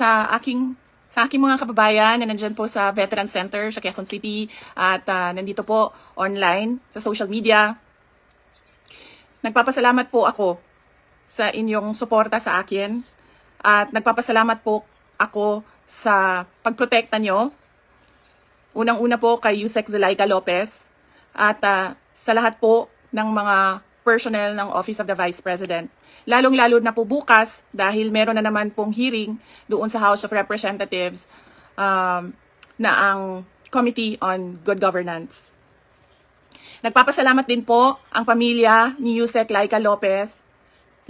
sa aking mga kababayan na nandyan po sa Veteran Center sa Quezon City at nandito po online sa social media. Nagpapasalamat po ako sa inyong suporta sa akin at nagpapasalamat po ako sa pagprotekta nyo. Unang-una po kay Yusek Zulaika Lopez at sa lahat po ng mga personnel ng Office of the Vice President. Lalong-lalo na po bukas dahil meron na naman pong hearing doon sa House of Representatives na ang Committee on Good Governance. Nagpapasalamat din po ang pamilya ni Yusek Laika Lopez,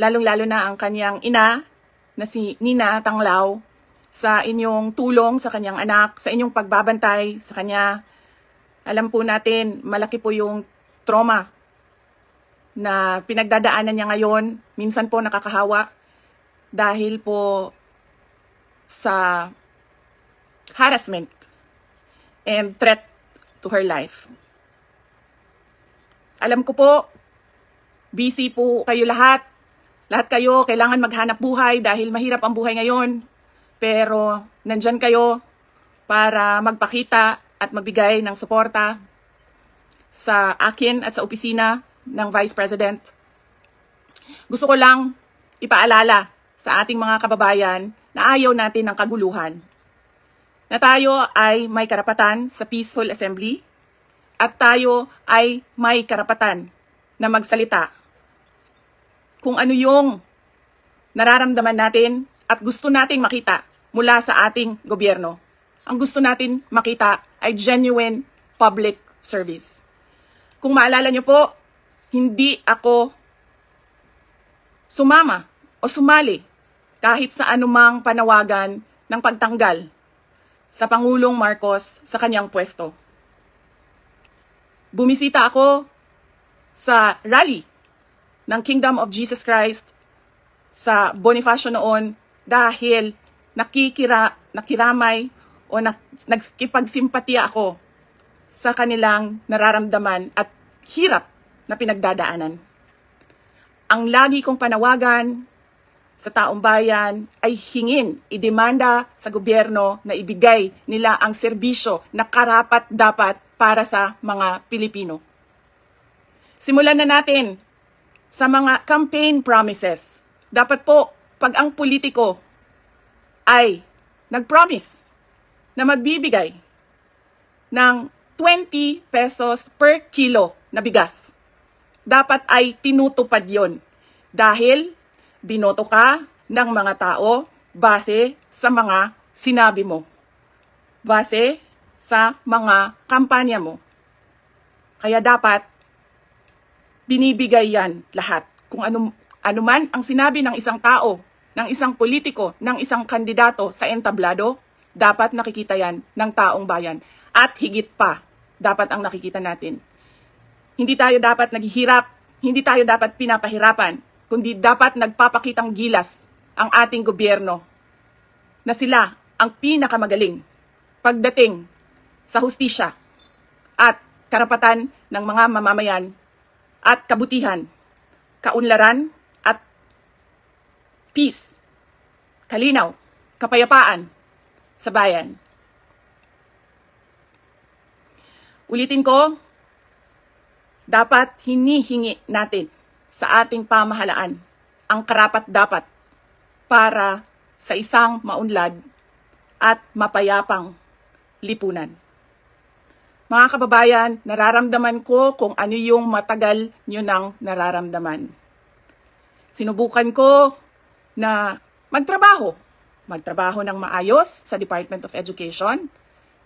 lalong-lalo na ang kanyang ina na si Nina Tanglao, sa inyong tulong sa kanyang anak, sa inyong pagbabantay sa kanya. Alam po natin, malaki po yung trauma na pinagdadaanan niya ngayon. Minsan po nakakahawa dahil po sa harassment and threat to her life. Alam ko po, busy po kayo lahat. Lahat kayo kailangan maghanap buhay dahil mahirap ang buhay ngayon. Pero nandyan kayo para magpakita at magbigay ng suporta sa akin at sa opisina ng Vice President. Gusto ko lang ipaalala sa ating mga kababayan na ayaw natin ng kaguluhan. Na tayo ay may karapatan sa peaceful assembly at tayo ay may karapatan na magsalita kung ano yung nararamdaman natin at gusto nating makita mula sa ating gobyerno. Ang gusto natin makita ay genuine public service. Kung maalala nyo po, hindi ako sumama o sumali kahit sa anumang panawagan ng pagtanggal sa Pangulong Marcos sa kanyang pwesto. Bumisita ako sa rally ng Kingdom of Jesus Christ sa Bonifacio noon dahil nakiramay o nagkipagsimpatiya ako sa kanilang nararamdaman at hirap na pinagdadaanan. Ang lagi kong panawagan sa taong bayan ay hingin, idemanda sa gobyerno na ibigay nila ang serbisyo na karapat-dapat para sa mga Pilipino. Simulan na natin sa mga campaign promises. Dapat po, pag ang politiko ay nag-promise na magbibigay ng 20 pesos per kilo na bigas, dapat ay tinutupad yon dahil binoto ka ng mga tao base sa mga sinabi mo, base sa mga kampanya mo. Kaya dapat binibigay yan lahat. Kung ano man ang sinabi ng isang tao, ng isang politiko, ng isang kandidato sa entablado, dapat nakikita yan ng taong bayan. At higit pa, dapat ang nakikita natin. Hindi tayo dapat naghihirap, hindi tayo dapat pinapahirapan, kundi dapat nagpapakitang gilas ang ating gobyerno na sila ang pinakamagaling pagdating sa hustisya at karapatan ng mga mamamayan at kabutihan, kaunlaran at peace, kalinaw, kapayapaan sa bayan. Ulitin ko, dapat hinihingi natin sa ating pamahalaan ang karapat-dapat para sa isang maunlad at mapayapang lipunan. Mga kababayan, nararamdaman ko kung ano yung matagal nyo nang nararamdaman. Sinubukan ko na magtrabaho ng maayos sa Department of Education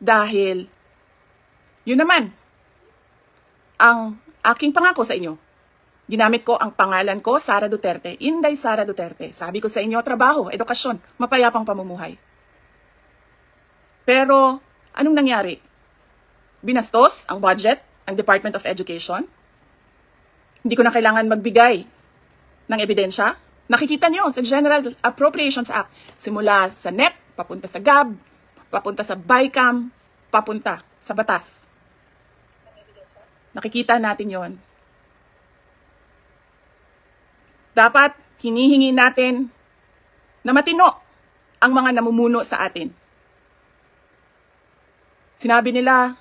dahil yun naman ang aking pangako sa inyo. Ginamit ko ang pangalan ko, Sara Duterte, Inday Sara Duterte. Sabi ko sa inyo, trabaho, edukasyon, mapayapang pamumuhay. Pero anong nangyari? Binastos ang budget, ang Department of Education. Hindi ko na kailangan magbigay ng ebidensya. Nakikita nyo sa General Appropriations Act, simula sa NEP, papunta sa GAB, papunta sa BICAM, papunta sa batas. Nakikita natin yon. Dapat hinihingi natin na matino ang mga namumuno sa atin. Sinabi nila,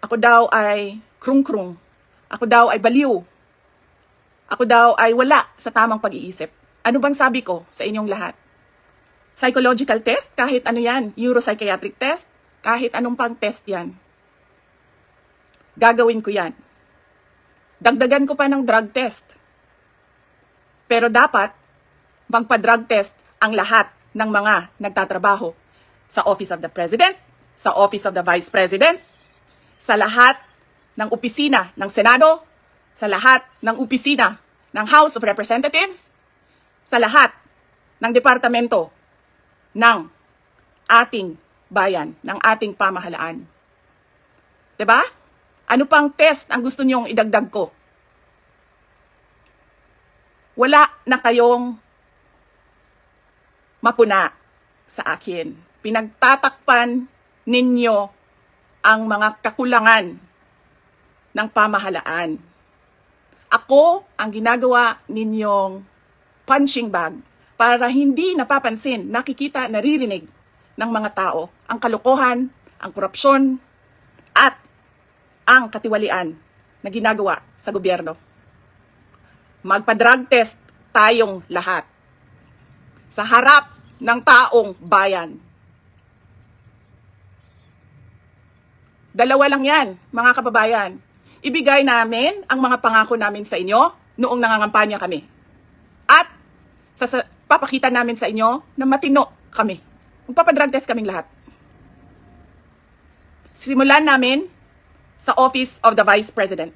ako daw ay krung-krung. Ako daw ay baliw. Ako daw ay wala sa tamang pag-iisip. Ano bang sabi ko sa inyong lahat? Psychological test, kahit ano yan, neuropsychiatric test, kahit anong pang test yan. Gagawin ko yan. Dagdagan ko pa ng drug test. Pero dapat, magpa-drug test ang lahat ng mga nagtatrabaho sa Office of the President, sa Office of the Vice President, sa lahat ng opisina ng Senado, sa lahat ng opisina ng House of Representatives, sa lahat ng departamento ng ating bayan, ng ating pamahalaan. 'Di ba? Ano pang test ang gusto niyong idagdag ko? Wala na kayong mapuna sa akin. Pinagtatakpan ninyo ang mga kakulangan ng pamahalaan. Ako ang ginagawa ninyong punching bag para hindi napapansin, nakikita, naririnig ng mga tao ang kalokohan, ang korupsyon, at ang katiwalian na ginagawa sa gobyerno. Magpa-drug test tayong lahat sa harap ng taong bayan. Dalawa lang yan, mga kababayan. Ibigay namin ang mga pangako namin sa inyo noong nangangampanya kami. At papakita namin sa inyo na matino kami. Magpapadrug test kaming lahat. Simulan namin sa Office of the Vice President.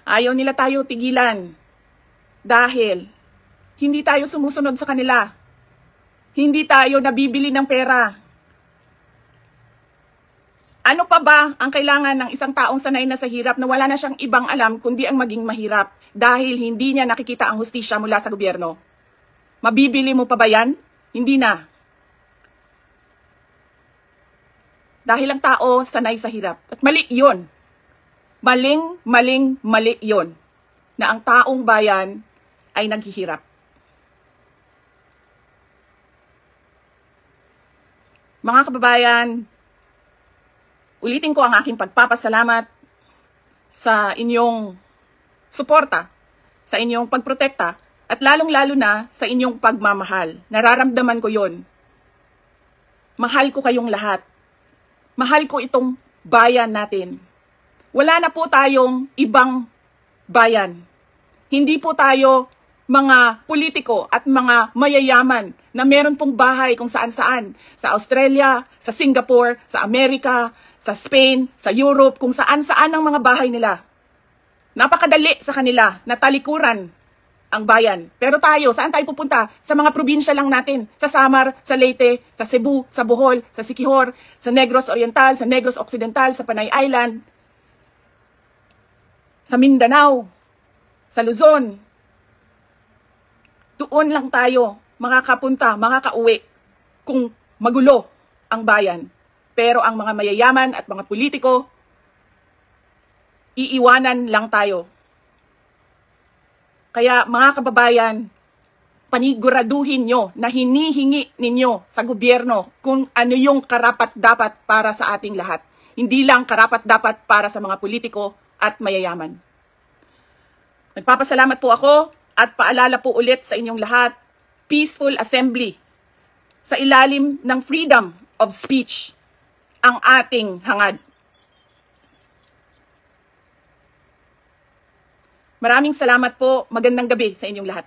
Ayaw nila tayo tigilan dahil hindi tayo sumusunod sa kanila. Hindi tayo nabibili ng pera. Ano pa ba ang kailangan ng isang taong sanay na sa hirap na wala na siyang ibang alam kundi ang maging mahirap dahil hindi niya nakikita ang hustisya mula sa gobyerno? Mabibili mo pa ba yan? Hindi na. Dahil ang tao sanay sa hirap. At mali yun. Mali yun. Na ang taong bayan ay naghihirap. Mga kababayan, ulitin ko ang aking pagpapasalamat sa inyong suporta, sa inyong pagprotekta, at lalong-lalo na sa inyong pagmamahal. Nararamdaman ko yon. Mahal ko kayong lahat. Mahal ko itong bayan natin. Wala na po tayong ibang bayan. Hindi po tayo mga politiko at mga mayayaman na meron pong bahay kung saan-saan. Sa Australia, sa Singapore, sa Amerika, sa Spain, sa Europe, kung saan-saan ang mga bahay nila. Napakadali sa kanila na talikuran ang bayan. Pero tayo, saan tayo pupunta? Sa mga probinsya lang natin. Sa Samar, sa Leyte, sa Cebu, sa Bohol, sa Siquijor, sa Negros Oriental, sa Negros Occidental, sa Panay Island, sa Mindanao, sa Luzon. Doon lang tayo makakapunta, makakauwi kung magulo ang bayan. Pero ang mga mayayaman at mga politiko, iiwanan lang tayo. Kaya mga kababayan, paniguraduhin nyo na hinihingi ninyo sa gobyerno kung ano yung karapat-dapat para sa ating lahat. Hindi lang karapat-dapat para sa mga politiko at mayayaman. Nagpapasalamat po ako at paalala po ulit sa inyong lahat, peaceful assembly sa ilalim ng freedom of speech ang ating hangad. Maraming salamat po. Magandang gabi sa inyong lahat.